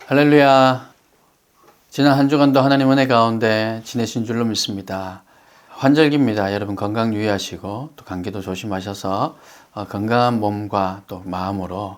할렐루야. 지난 한 주간도 하나님 은혜 가운데 지내신 줄로 믿습니다. 환절기입니다. 여러분 건강 유의하시고 또 감기도 조심하셔서 건강한 몸과 또 마음으로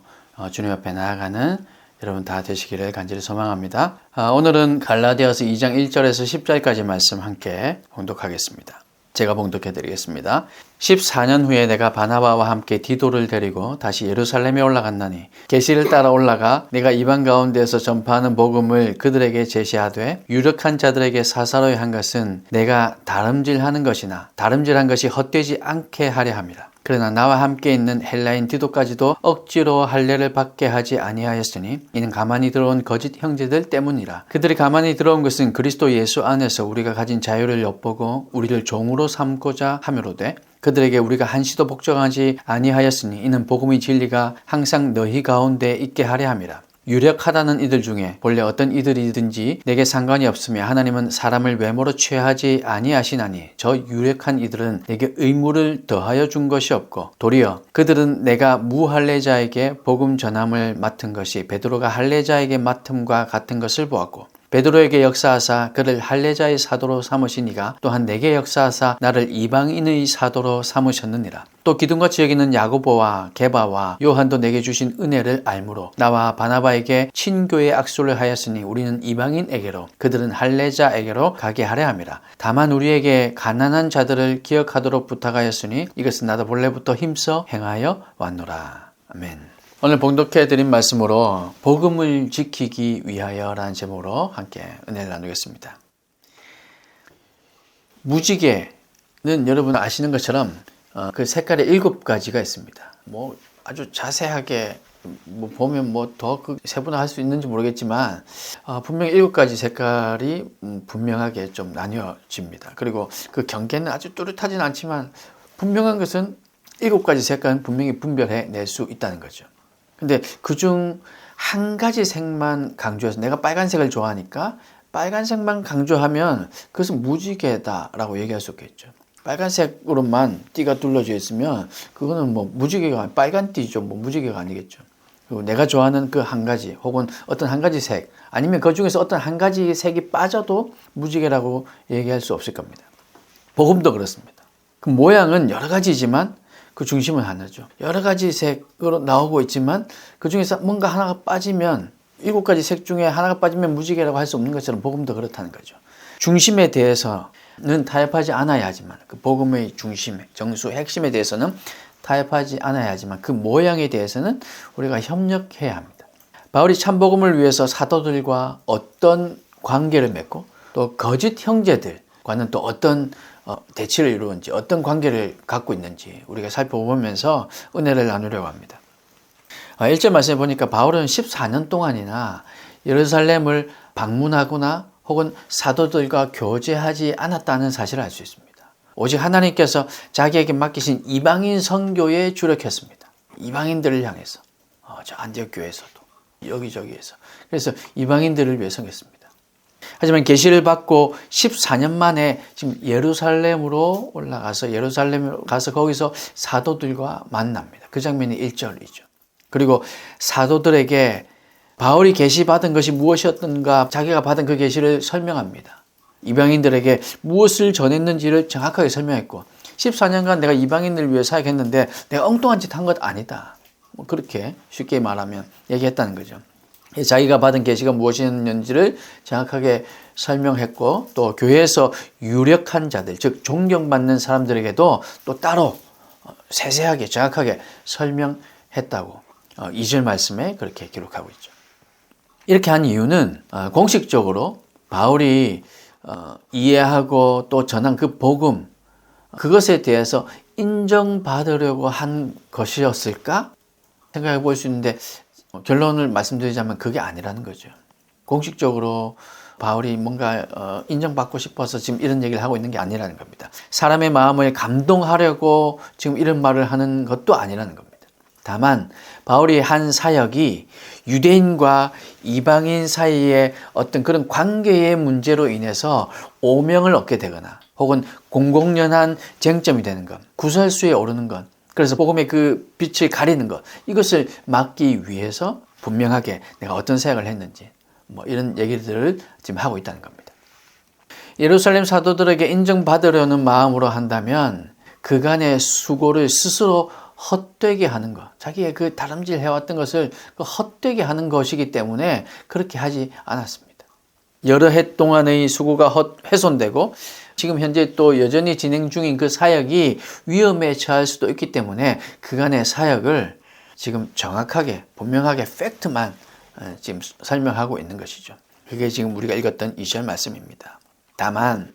주님 앞에 나아가는 여러분 다 되시기를 간절히 소망합니다. 오늘은 갈라디아서 2장 1절에서 10절까지 말씀 함께 봉독하겠습니다. 제가 봉독해 드리겠습니다. 14년 후에 내가 바나바와 함께 디도를 데리고 다시 예루살렘에 올라갔나니 계시를 따라 올라가 내가 이방 가운데에서 전파하는 복음을 그들에게 제시하되 유력한 자들에게 사사로이 한 것은 내가 다름질하는 것이나 다름질한 것이 헛되지 않게 하려 함이라. 그러나 나와 함께 있는 헬라인 디도까지도 억지로 할례를 받게 하지 아니하였으니 이는 가만히 들어온 거짓 형제들 때문이라. 그들이 가만히 들어온 것은 그리스도 예수 안에서 우리가 가진 자유를 엿보고 우리를 종으로 삼고자 함이로되 그들에게 우리가 한시도 복종하지 아니하였으니 이는 복음의 진리가 항상 너희 가운데 있게 하려 함이라. 유력하다는 이들 중에 본래 어떤 이들이든지 내게 상관이 없으며 하나님은 사람을 외모로 취하지 아니하시나니 저 유력한 이들은 내게 의무를 더하여 준 것이 없고 도리어 그들은 내가 무할례자에게 복음 전함을 맡은 것이 베드로가 할례자에게 맡음과 같은 것을 보았고 베드로에게 역사하사 그를 할례자의 사도로 삼으시니가 또한 내게 역사하사 나를 이방인의 사도로 삼으셨느니라. 또 기둥같이 여기는 야고보와 게바와 요한도 내게 주신 은혜를 알므로 나와 바나바에게 친교의 악수를 하였으니 우리는 이방인에게로 그들은 할례자에게로 가게 하려 함이라. 다만 우리에게 가난한 자들을 기억하도록 부탁하였으니 이것은 나도 본래부터 힘써 행하여 왔노라. 아멘. 오늘 봉독해 드린 말씀으로 복음을 지키기 위하여 라는 제목으로 함께 은혜를 나누겠습니다. 무지개는 여러분 아시는 것처럼 그 색깔이 7가지가 있습니다. 아주 자세하게 보면 더 세분화할 수 있는지 모르겠지만 분명히 7가지 색깔이 분명하게 좀 나뉘어집니다. 그리고 그 경계는 아주 뚜렷하진 않지만 분명한 것은 7가지 색깔은 분명히 분별해 낼 수 있다는 거죠. 근데 그중 한 가지 색만 강조해서 내가 빨간색을 좋아하니까 빨간색만 강조하면 그것은 무지개다라고 얘기할 수 있겠죠. 빨간색으로만 띠가 둘러져 있으면 그거는 무지개가 빨간 띠죠. 무지개가 아니겠죠. 그리고 내가 좋아하는 그 한 가지 혹은 어떤 한 가지 색 아니면 그 중에서 어떤 한 가지 색이 빠져도 무지개라고 얘기할 수 없을 겁니다. 복음도 그렇습니다. 그 모양은 여러 가지지만 그 중심은 하나죠. 여러 가지 색으로 나오고 있지만 그 중에서 뭔가 하나가 빠지면 7가지 색 중에 하나가 빠지면 무지개라고 할 수 없는 것처럼 복음도 그렇다는 거죠. 중심에 대해서는 타협하지 않아야 하지만 그 복음의 중심, 정수, 핵심에 대해서는 타협하지 않아야 하지만 그 모양에 대해서는 우리가 협력해야 합니다. 바울이 참복음을 위해서 사도들과 어떤 관계를 맺고 또 거짓 형제들과는 또 어떤 대치를 이루었는지 어떤 관계를 갖고 있는지 우리가 살펴보면서 은혜를 나누려고 합니다. 1절 말씀에 보니까 바울은 14년 동안이나 예루살렘을 방문하거나 혹은 사도들과 교제하지 않았다는 사실을 알 수 있습니다. 오직 하나님께서 자기에게 맡기신 이방인 선교에 주력했습니다. 이방인들을 향해서 저 안디옥 교회에서도 여기저기에서 그래서 이방인들을 위해 섬겼습니다. 하지만 계시를 받고 14년 만에 지금 예루살렘으로 올라가서 예루살렘에 가서 거기서 사도들과 만납니다. 그 장면이 1절이죠. 그리고 사도들에게 바울이 계시받은 것이 무엇이었던가 자기가 받은 그 계시를 설명합니다. 이방인들에게 무엇을 전했는지를 정확하게 설명했고 14년간 내가 이방인을 위해 사역했는데 내가 엉뚱한 짓 한 것 아니다. 그렇게 쉽게 말하면 얘기했다는 거죠. 자기가 받은 계시가 무엇이었는지를 정확하게 설명했고 또 교회에서 유력한 자들 즉 존경받는 사람들에게도 또 따로 세세하게 정확하게 설명했다고 2절 말씀에 그렇게 기록하고 있죠. 이렇게 한 이유는 공식적으로 바울이 이해하고 또 전한 그 복음 그것에 대해서 인정받으려고 한 것이었을까 생각해 볼 수 있는데 결론을 말씀드리자면 그게 아니라는 거죠. 공식적으로 바울이 뭔가 인정받고 싶어서 지금 이런 얘기를 하고 있는 게 아니라는 겁니다. 사람의 마음을 감동하려고 지금 이런 말을 하는 것도 아니라는 겁니다. 다만 바울이 한 사역이 유대인과 이방인 사이의 어떤 그런 관계의 문제로 인해서 오명을 얻게 되거나 혹은 공공연한 쟁점이 되는 것, 구설수에 오르는 것, 그래서 복음의 그 빛을 가리는 것, 이것을 막기 위해서 분명하게 내가 어떤 사역을 했는지, 뭐 이런 얘기들을 지금 하고 있다는 겁니다. 예루살렘 사도들에게 인정받으려는 마음으로 한다면 그간의 수고를 스스로 헛되게 하는 것, 자기의 그 다름질 해왔던 것을 헛되게 하는 것이기 때문에 그렇게 하지 않았습니다. 여러 해 동안의 수고가 훼손되고 지금 현재 또 여전히 진행 중인 그 사역이 위험에 처할 수도 있기 때문에 그간의 사역을 지금 정확하게 분명하게 팩트만 지금 설명하고 있는 것이죠. 그게 지금 우리가 읽었던 2절 말씀입니다. 다만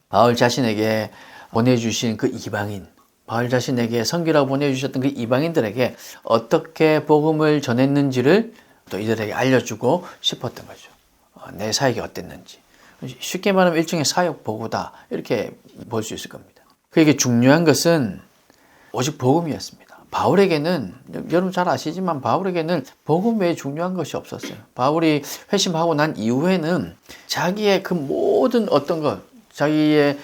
바울 자신에게 보내주신 그 이방인, 바울 자신에게 선교라고 보내주셨던 그 이방인들에게 어떻게 복음을 전했는지를 또 이들에게 알려주고 싶었던 거죠. 내 사역이 어땠는지. 쉽게 말하면 일종의 사역 보고다 이렇게 볼 수 있을 겁니다. 그에게 중요한 것은 오직 복음이었습니다. 바울에게는 여러분 잘 아시지만 바울에게는 복음 외에 중요한 것이 없었어요. 바울이 회심하고 난 이후에는 자기의 그 모든 어떤 것, 자기의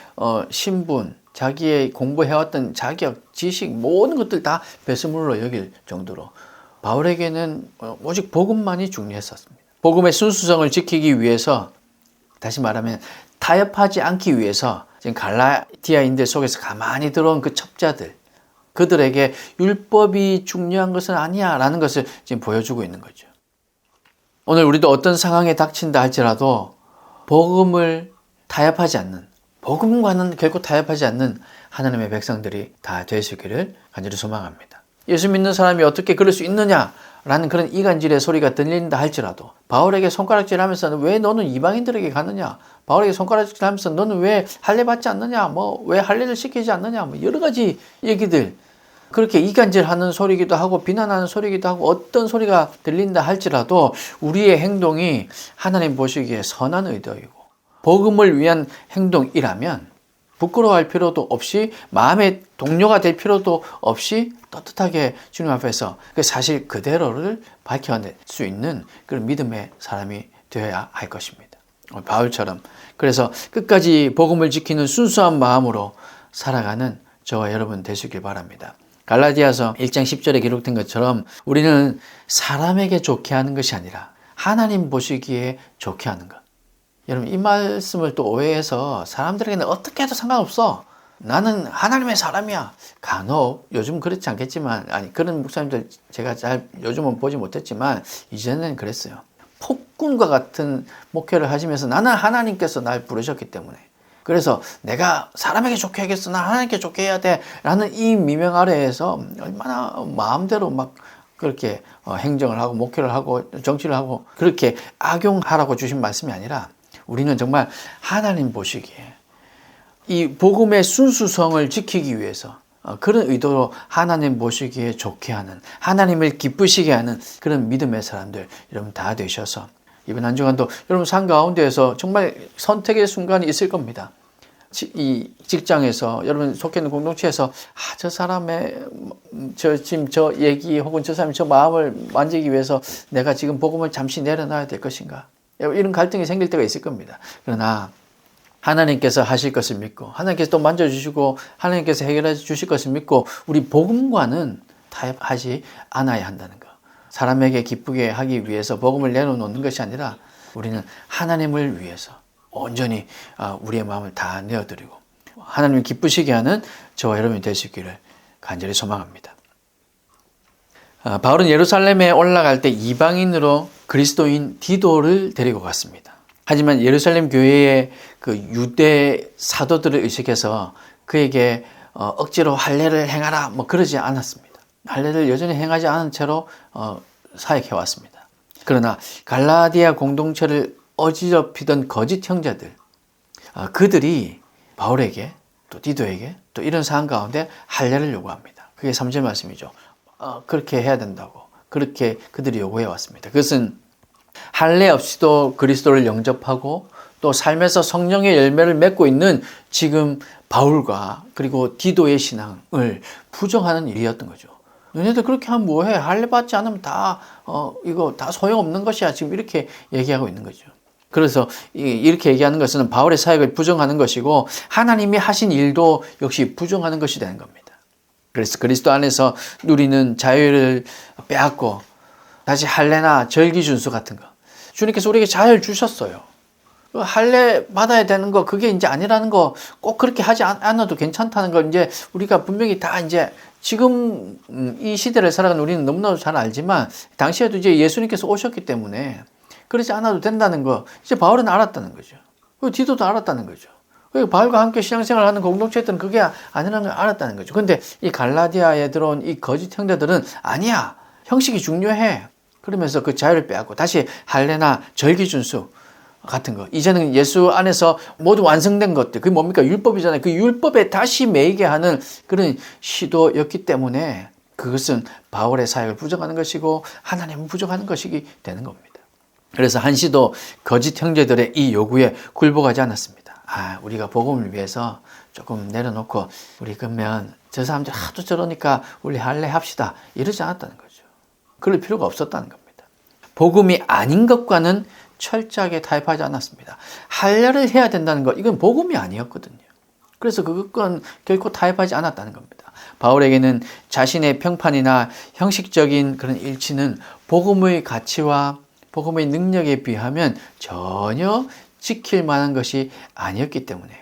신분, 자기의 공부해왔던 자격, 지식 모든 것들 다 배설물로 여길 정도로 바울에게는 오직 복음만이 중요했었습니다. 복음의 순수성을 지키기 위해서, 다시 말하면 타협하지 않기 위해서 지금 갈라디아인들 속에서 가만히 들어온 그 첩자들, 그들에게 율법이 중요한 것은 아니야 라는 것을 지금 보여주고 있는 거죠. 오늘 우리도 어떤 상황에 닥친다 할지라도 복음을 타협하지 않는, 복음과는 결코 타협하지 않는 하나님의 백성들이 다 될 수 있기를 간절히 소망합니다. 예수 믿는 사람이 어떻게 그럴 수 있느냐라는 그런 이간질의 소리가 들린다 할지라도 바울에게 손가락질하면서 왜 너는 이방인들에게 가느냐, 바울에게 손가락질하면서 너는 왜 할례 받지 않느냐, 뭐 왜 할례를 시키지 않느냐, 뭐 여러 가지 얘기들, 그렇게 이간질하는 소리기도 하고 비난하는 소리기도 하고 어떤 소리가 들린다 할지라도 우리의 행동이 하나님 보시기에 선한 의도이고 복음을 위한 행동이라면 부끄러워할 필요도 없이 마음의 동료가 될 필요도 없이 떳떳하게 주님 앞에서 그 사실 그대로를 밝혀낼 수 있는 그런 믿음의 사람이 되어야 할 것입니다. 바울처럼 그래서 끝까지 복음을 지키는 순수한 마음으로 살아가는 저와 여러분 되시길 바랍니다. 갈라디아서 1장 10절에 기록된 것처럼 우리는 사람에게 좋게 하는 것이 아니라 하나님 보시기에 좋게 하는 것. 여러분 이 말씀을 또 오해해서 사람들에게는 어떻게 해도 상관없어, 나는 하나님의 사람이야, 간혹 요즘 그렇지 않겠지만, 아니 그런 목사님들 제가 잘 요즘은 보지 못했지만 이전에는 그랬어요. 폭군과 같은 목회를 하시면서 나는 하나님께서 날 부르셨기 때문에, 그래서 내가 사람에게 좋게 하겠어, 난 하나님께 좋게 해야 돼 라는 이 미명 아래에서 얼마나 마음대로 막 그렇게 행정을 하고 목회를 하고 정치를 하고 그렇게 악용하라고 주신 말씀이 아니라 우리는 정말 하나님 보시기에 이 복음의 순수성을 지키기 위해서 그런 의도로 하나님 보시기에 좋게 하는, 하나님을 기쁘시게 하는 그런 믿음의 사람들 여러분 다 되셔서 이번 한 주간도 여러분 삶 가운데에서 정말 선택의 순간이 있을 겁니다. 이 직장에서 여러분 속해 있는 공동체에서 저 사람의 지금 저 얘기 혹은 저 사람의 저 마음을 만지기 위해서 내가 지금 복음을 잠시 내려놔야 될 것인가, 이런 갈등이 생길 때가 있을 겁니다. 그러나 하나님께서 하실 것을 믿고 하나님께서 또 만져주시고 하나님께서 해결해 주실 것을 믿고 우리 복음과는 타협하지 않아야 한다는 것. 사람에게 기쁘게 하기 위해서 복음을 내려놓는 것이 아니라 우리는 하나님을 위해서 온전히 우리의 마음을 다 내어드리고 하나님을 기쁘시게 하는 저와 여러분이 될 수 있기를 간절히 소망합니다. 바울은 예루살렘에 올라갈 때 이방인으로 그리스도인 디도를 데리고 갔습니다. 하지만 예루살렘 교회의 그 유대 사도들을 의식해서 그에게 억지로 할례를 행하라 뭐 그러지 않았습니다. 할례를 여전히 행하지 않은 채로 사역해 왔습니다. 그러나 갈라디아 공동체를 어지럽히던 거짓 형제들, 그들이 바울에게 또 디도에게 또 이런 상황 가운데 할례를 요구합니다. 그게 3절 말씀이죠. 그렇게 해야 된다고 그렇게 그들이 요구해 왔습니다. 그것은 할례 없이도 그리스도를 영접하고 또 삶에서 성령의 열매를 맺고 있는 지금 바울과 그리고 디도의 신앙을 부정하는 일이었던 거죠. 너네들 그렇게 하면 뭐해? 할례 받지 않으면 이거 다 소용없는 것이야. 지금 이렇게 얘기하고 있는 거죠. 그래서 이렇게 얘기하는 것은 바울의 사역을 부정하는 것이고 하나님이 하신 일도 역시 부정하는 것이 되는 겁니다. 그래서 그리스도 안에서 누리는 자유를 빼앗고 다시 할례나 절기 준수 같은 거, 주님께서 우리에게 자유를 주셨어요. 할례 받아야 되는 거 그게 이제 아니라는 거 꼭 그렇게 하지 않아도 괜찮다는 걸 이제 우리가 분명히 다 이제 지금 이 시대를 살아가는 우리는 너무나도 잘 알지만 당시에도 이제 예수님께서 오셨기 때문에 그러지 않아도 된다는 거 이제 바울은 알았다는 거죠. 그리고 디도도 알았다는 거죠. 그리고 바울과 함께 신앙생활을 하는 공동체들은 그게 아니라는 걸 알았다는 거죠. 근데 이 갈라디아에 들어온 이 거짓 형제들은 아니야. 형식이 중요해. 그러면서 그 자유를 빼앗고 다시 할례나 절기 준수 같은 거. 이제는 예수 안에서 모두 완성된 것들. 그게 뭡니까? 율법이잖아요. 그 율법에 다시 매이게 하는 그런 시도였기 때문에 그것은 바울의 사역을 부정하는 것이고 하나님을 부정하는 것이기 되는 겁니다. 그래서 한시도 거짓 형제들의 이 요구에 굴복하지 않았습니다. 우리가 복음을 위해서 조금 내려놓고 우리 그러면 저 사람들 하도 저러니까 우리 할례 합시다. 이러지 않았다는 거죠. 그럴 필요가 없었다는 겁니다. 복음이 아닌 것과는 철저하게 타협하지 않았습니다. 할례를 해야 된다는 것, 이건 복음이 아니었거든요. 그래서 그건 결코 타협하지 않았다는 겁니다. 바울에게는 자신의 평판이나 형식적인 그런 일치는 복음의 가치와 복음의 능력에 비하면 전혀 지킬 만한 것이 아니었기 때문에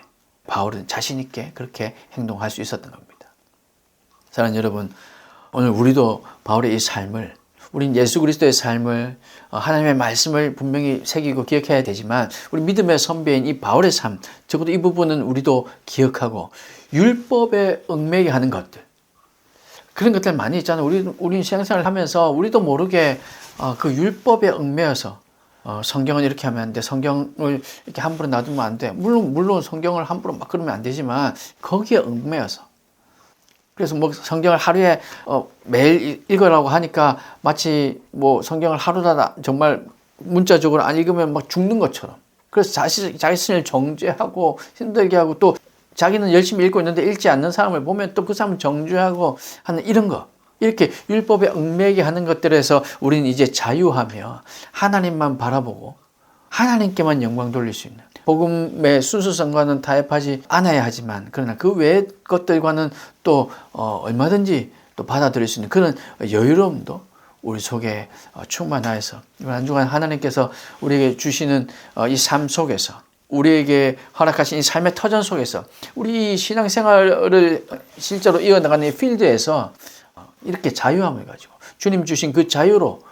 바울은 자신 있게 그렇게 행동할 수 있었던 겁니다. 사랑하는 여러분, 오늘 우리도 바울의 이 삶을, 우린 예수 그리스도의 삶을, 하나님의 말씀을 분명히 새기고 기억해야 되지만 우리 믿음의 선배인 이 바울의 삶, 적어도 이 부분은 우리도 기억하고 율법에 얽매게 하는 것들, 그런 것들 많이 있잖아요. 우리 신앙생활을 하면서 우리도 모르게 그 율법에 얽매여서 성경은 이렇게 하면 안 돼. 성경을 이렇게 함부로 놔두면 안 돼. 물론 성경을 함부로 막 그러면 안 되지만 거기에 얽매여서. 그래서 뭐 성경을 하루에 매일 읽으라고 하니까 마치 뭐 성경을 하루다 정말 문자적으로 안 읽으면 막 죽는 것처럼. 그래서 자기 자신을 정죄하고 힘들게 하고 또 자기는 열심히 읽고 있는데 읽지 않는 사람을 보면 또 그 사람을 정죄하고 하는 이런 거. 이렇게 율법에 얽매이게 하는 것들에서 우리는 이제 자유하며 하나님만 바라보고 하나님께만 영광 돌릴 수 있는 복음의 순수성과는 타협하지 않아야 하지만 그러나 그 외의 것들과는 또 얼마든지 또 받아들일 수 있는 그런 여유로움도 우리 속에 충만하여서 이번 한 주간 하나님께서 우리에게 주시는 이 삶 속에서 우리에게 허락하신 이 삶의 터전 속에서 우리 신앙생활을 실제로 이어나가는 이 필드에서 이렇게 자유함을 가지고 주님 주신 그 자유로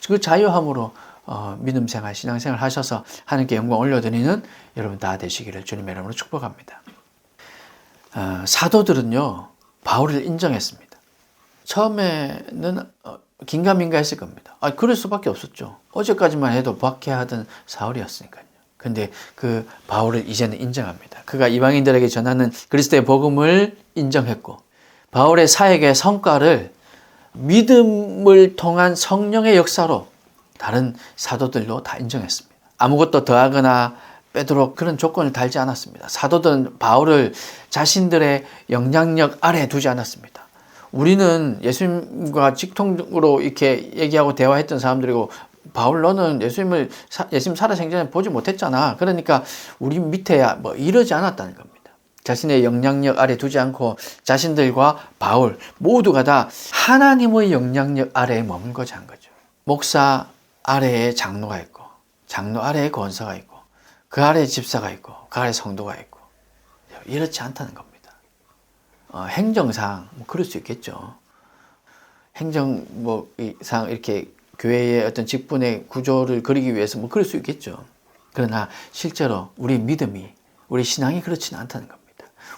그 자유함으로 믿음생활 신앙생활 하셔서 하나님께 영광 올려드리는 여러분 다 되시기를 주님의 이름으로 축복합니다. 사도들은요 바울을 인정했습니다. 처음에는 긴가민가 했을 겁니다. 그럴 수밖에 없었죠. 어제까지만 해도 박해하던 사울이었으니까요. 근데 그 바울을 이제는 인정합니다. 그가 이방인들에게 전하는 그리스도의 복음을 인정했고 바울의 사역의 성과를 믿음을 통한 성령의 역사로 다른 사도들도 다 인정했습니다. 아무것도 더하거나 빼도록 그런 조건을 달지 않았습니다. 사도들은 바울을 자신들의 영향력 아래에 두지 않았습니다. 우리는 예수님과 직통으로 이렇게 얘기하고 대화했던 사람들이고 바울 너는 예수님 살아생전에 보지 못했잖아. 그러니까 우리 밑에야 뭐 이러지 않았다는 겁니다. 자신의 영향력 아래 두지 않고 자신들과 바울 모두가 다 하나님의 영향력 아래에 머물고자 한 거죠. 목사 아래에 장로가 있고 장로 아래에 권사가 있고 그 아래에 집사가 있고 그 아래에 성도가 있고 이렇지 않다는 겁니다. 행정상 뭐 그럴 수 있겠죠. 행정 상 이렇게 교회의 어떤 직분의 구조를 그리기 위해서 뭐 그럴 수 있겠죠. 그러나 실제로 우리 믿음이 우리 신앙이 그렇지는 않다는 겁니다.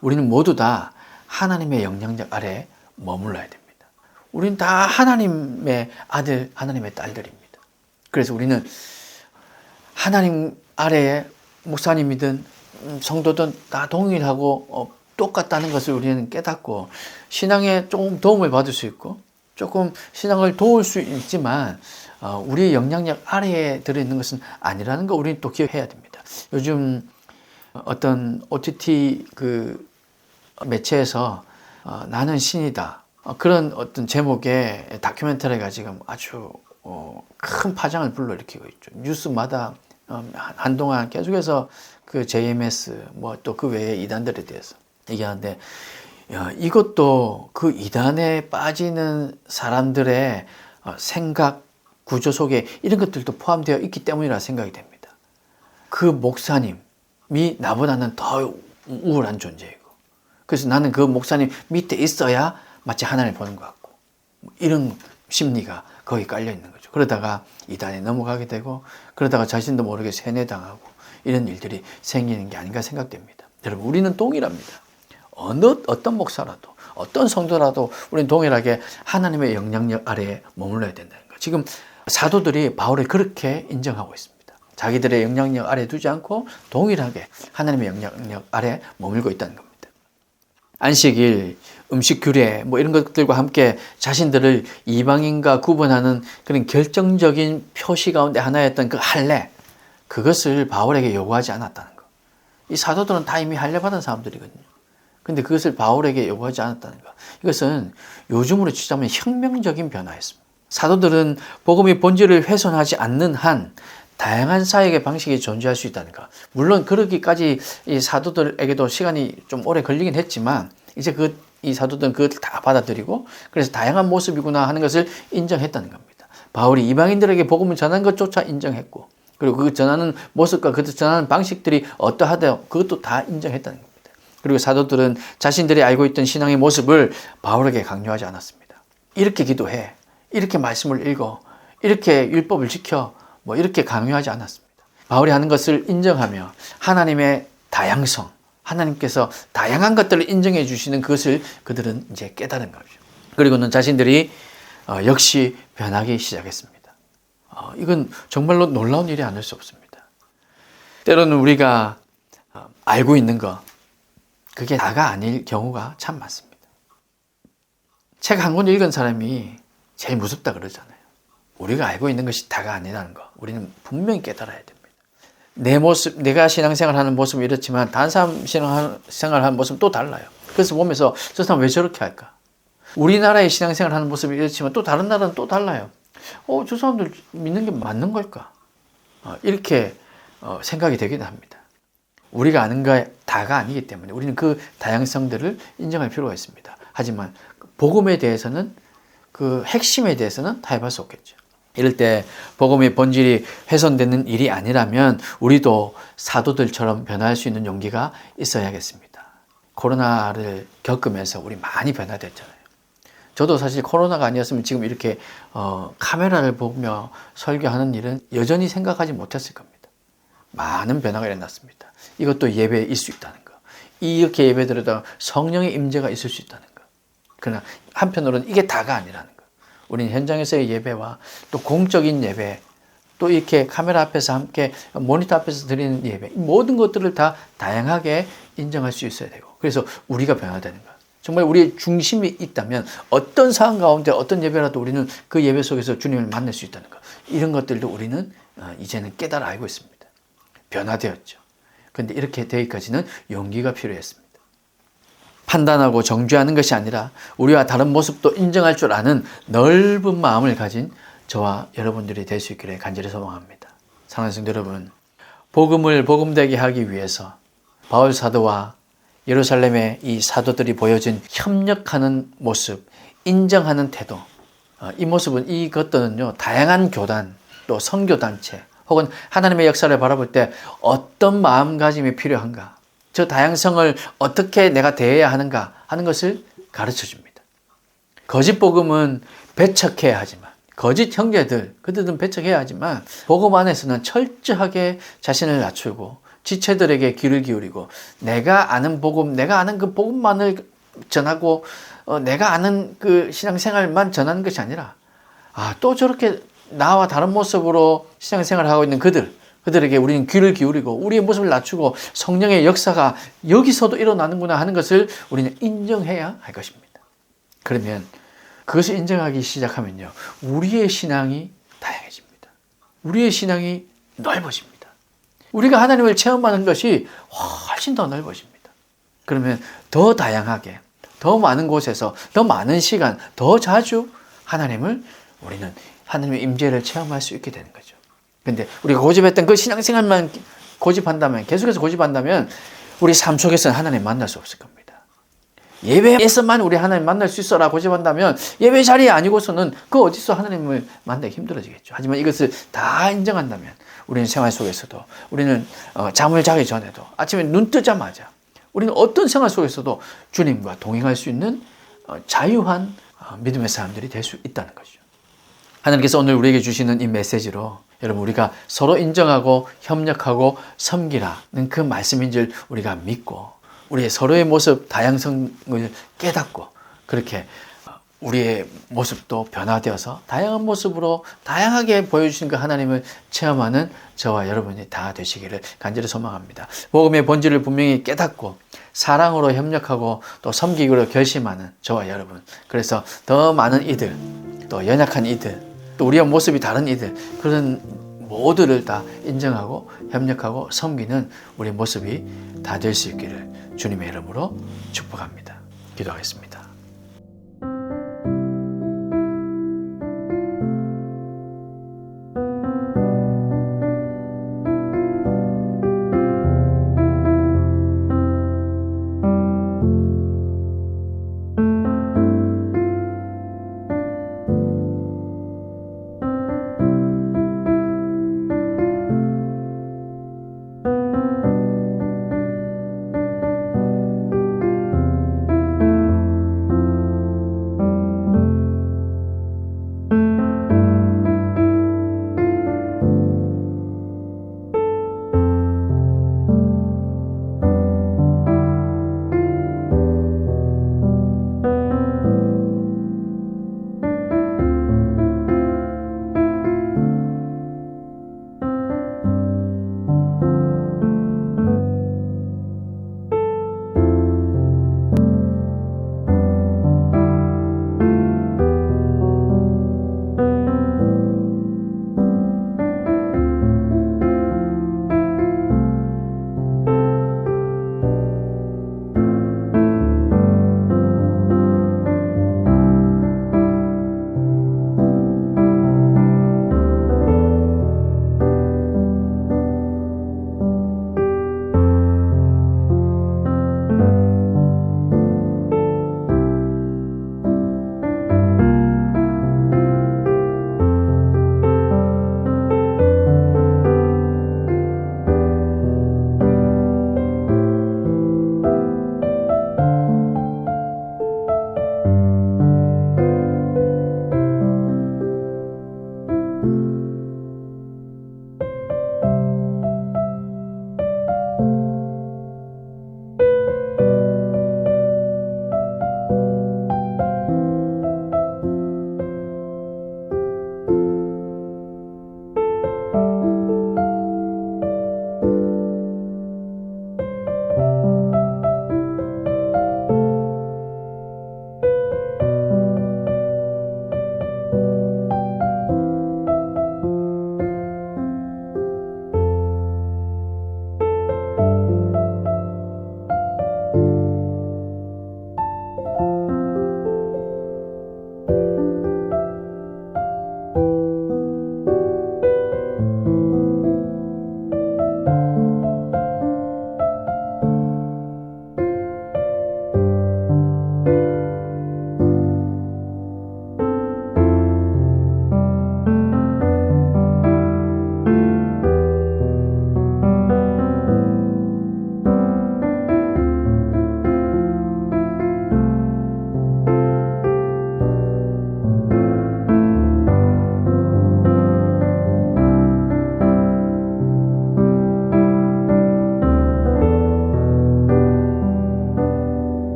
우리는 모두 다 하나님의 영향력 아래에 머물러야 됩니다. 우리는 다 하나님의 아들, 하나님의 딸들입니다. 그래서 우리는 하나님 아래에 목사님이든 성도든 다 동일하고 똑같다는 것을 우리는 깨닫고 신앙에 조금 도움을 받을 수 있고 조금 신앙을 도울 수 있지만 우리의 영향력 아래에 들어있는 것은 아니라는 거 우리는 또 기억해야 됩니다. 요즘 어떤 OTT 그 매체에서 나는 신이다 그런 어떤 제목의 다큐멘터리가 지금 아주 큰 파장을 불러일으키고 있죠. 뉴스마다 한동안 계속해서 그 JMS 뭐 또 그 외의 이단들에 대해서 얘기하는데 이것도 그 이단에 빠지는 사람들의 생각 구조 속에 이런 것들도 포함되어 있기 때문이라 생각이 됩니다. 그 목사님이 나보다는 더 우월한 존재이고, 그래서 나는 그 목사님 밑에 있어야 마치 하나님을 보는 것 같고, 이런 심리가 거기 깔려 있는 거죠. 그러다가 이단에 넘어가게 되고, 그러다가 자신도 모르게 세뇌당하고, 이런 일들이 생기는 게 아닌가 생각됩니다. 여러분, 우리는 동일합니다. 어떤 목사라도, 어떤 성도라도 우리는 동일하게 하나님의 영향력 아래에 머물러야 된다는 거. 지금 사도들이 바울을 그렇게 인정하고 있습니다. 자기들의 영향력 아래 두지 않고 동일하게 하나님의 영향력 아래 머물고 있다는 겁니다. 안식일, 음식 규례 뭐 이런 것들과 함께 자신들을 이방인과 구분하는 그런 결정적인 표시 가운데 하나였던 그 할례, 그것을 바울에게 요구하지 않았다는 거. 이 사도들은 다 이미 할례 받은 사람들이거든요. 근데 그것을 바울에게 요구하지 않았다는 거. 이것은 요즘으로 치자면 혁명적인 변화였습니다. 사도들은 복음의 본질을 훼손하지 않는 한 다양한 사역의 방식이 존재할 수 있다는 거. 물론 그러기까지 이 사도들에게도 시간이 좀 오래 걸리긴 했지만, 이제 이 사도들은 그것을 다 받아들이고, 그래서 다양한 모습이구나 하는 것을 인정했다는 겁니다. 바울이 이방인들에게 복음을 전한 것조차 인정했고, 그리고 그 전하는 모습과 그 전하는 방식들이 어떠하다, 그것도 다 인정했다는 겁니다. 그리고 사도들은 자신들이 알고 있던 신앙의 모습을 바울에게 강요하지 않았습니다. 이렇게 기도해, 이렇게 말씀을 읽어, 이렇게 율법을 지켜, 뭐 이렇게 강요하지 않았습니다. 바울이 하는 것을 인정하며 하나님의 다양성, 하나님께서 다양한 것들을 인정해 주시는 그것을 그들은 이제 깨달은 거죠. 그리고는 자신들이 역시 변하기 시작했습니다. 이건 정말로 놀라운 일이 아닐 수 없습니다. 때로는 우리가 알고 있는 것, 그게 다가 아닐 경우가 참 많습니다. 책 한 권 읽은 사람이 제일 무섭다 그러잖아요. 우리가 알고 있는 것이 다가 아니라는 거, 우리는 분명히 깨달아야 됩니다. 내 모습, 내가 신앙생활하는 모습은 이렇지만 다른 사람 신앙생활하는 모습은 또 달라요. 그래서 보면서 저 사람 왜 저렇게 할까? 우리나라의 신앙생활하는 모습이 이렇지만 또 다른 나라는 또 달라요. 저 사람들 믿는 게 맞는 걸까? 이렇게 생각이 되기도 합니다. 우리가 아는 게 다가 아니기 때문에 우리는 그 다양성들을 인정할 필요가 있습니다. 하지만 복음에 대해서는, 그 핵심에 대해서는 타협할 수 없겠죠. 이럴 때 복음의 본질이 훼손되는 일이 아니라면 우리도 사도들처럼 변화할 수 있는 용기가 있어야겠습니다. 코로나를 겪으면서 우리 많이 변화됐잖아요. 저도 사실 코로나가 아니었으면 지금 이렇게 카메라를 보며 설교하는 일은 여전히 생각하지 못했을 겁니다. 많은 변화가 일어났습니다. 이것도 예배일 수 있다는 거. 이렇게 예배드려도 성령의 임재가 있을 수 있다는 거. 그러나 한편으로는 이게 다가 아니라는 거. 우리는 현장에서의 예배와 또 공적인 예배, 또 이렇게 카메라 앞에서 함께 모니터 앞에서 드리는 예배, 이 모든 것들을 다 다양하게 인정할 수 있어야 되고, 그래서 우리가 변화되는 거. 정말 우리의 중심이 있다면 어떤 상황 가운데 어떤 예배라도 우리는 그 예배 속에서 주님을 만날 수 있다는 것. 이런 것들도 우리는 이제는 깨달아 알고 있습니다. 변화되었죠. 그런데 이렇게 되기까지는 용기가 필요했습니다. 판단하고 정죄하는 것이 아니라 우리와 다른 모습도 인정할 줄 아는 넓은 마음을 가진 저와 여러분들이 될 수 있기를 간절히 소망합니다. 사랑하는 성도 여러분, 복음을 복음되게 하기 위해서 바울 사도와 예루살렘의 이 사도들이 보여준 협력하는 모습, 인정하는 태도, 이 모습은, 이것들은요, 다양한 교단, 또 선교단체, 혹은 하나님의 역사를 바라볼 때 어떤 마음가짐이 필요한가, 저 다양성을 어떻게 내가 대해야 하는가 하는 것을 가르쳐 줍니다. 거짓 복음은 배척해야 하지만, 거짓 형제들, 그들은 배척해야 하지만, 복음 안에서는 철저하게 자신을 낮추고 지체들에게 귀를 기울이고, 내가 아는 복음, 내가 아는 그 복음만을 전하고, 내가 아는 그 신앙생활만 전하는 것이 아니라, 또 저렇게 나와 다른 모습으로 신앙생활을 하고 있는 그들에게 우리는 귀를 기울이고 우리의 모습을 낮추고 성령의 역사가 여기서도 일어나는구나 하는 것을 우리는 인정해야 할 것입니다. 그러면 그것을 인정하기 시작하면요, 우리의 신앙이 다양해집니다. 우리의 신앙이 넓어집니다. 우리가 하나님을 체험하는 것이 훨씬 더 넓어집니다. 그러면 더 다양하게, 더 많은 곳에서, 더 많은 시간, 더 자주 하나님을, 우리는 하나님의 임재를 체험할 수 있게 되는 거죠. 근데 우리가 고집했던 그 신앙생활만 고집한다면, 계속해서 고집한다면 우리 삶 속에서는 하나님 만날 수 없을 겁니다. 예배에서만 우리 하나님 만날 수 있어라 고집한다면 예배 자리에 아니고서는 그 어디서 하나님을 만나기 힘들어지겠죠. 하지만 이것을 다 인정한다면 우리는 생활 속에서도, 우리는 잠을 자기 전에도, 아침에 눈 뜨자마자 우리는 어떤 생활 속에서도 주님과 동행할 수 있는 자유한 믿음의 사람들이 될 수 있다는 것이죠. 하나님께서 오늘 우리에게 주시는 이 메시지로 여러분, 우리가 서로 인정하고 협력하고 섬기라는 그 말씀인 줄 우리가 믿고, 우리의 서로의 모습 다양성을 깨닫고, 그렇게 우리의 모습도 변화되어서 다양한 모습으로 다양하게 보여주신 그 하나님을 체험하는 저와 여러분이 다 되시기를 간절히 소망합니다. 복음의 본질을 분명히 깨닫고 사랑으로 협력하고 또 섬기기로 결심하는 저와 여러분, 그래서 더 많은 이들, 또 연약한 이들, 또 우리와 모습이 다른 이들, 그런 모두를 다 인정하고 협력하고 섬기는 우리 모습이 다 될 수 있기를 주님의 이름으로 축복합니다. 기도하겠습니다.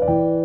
니다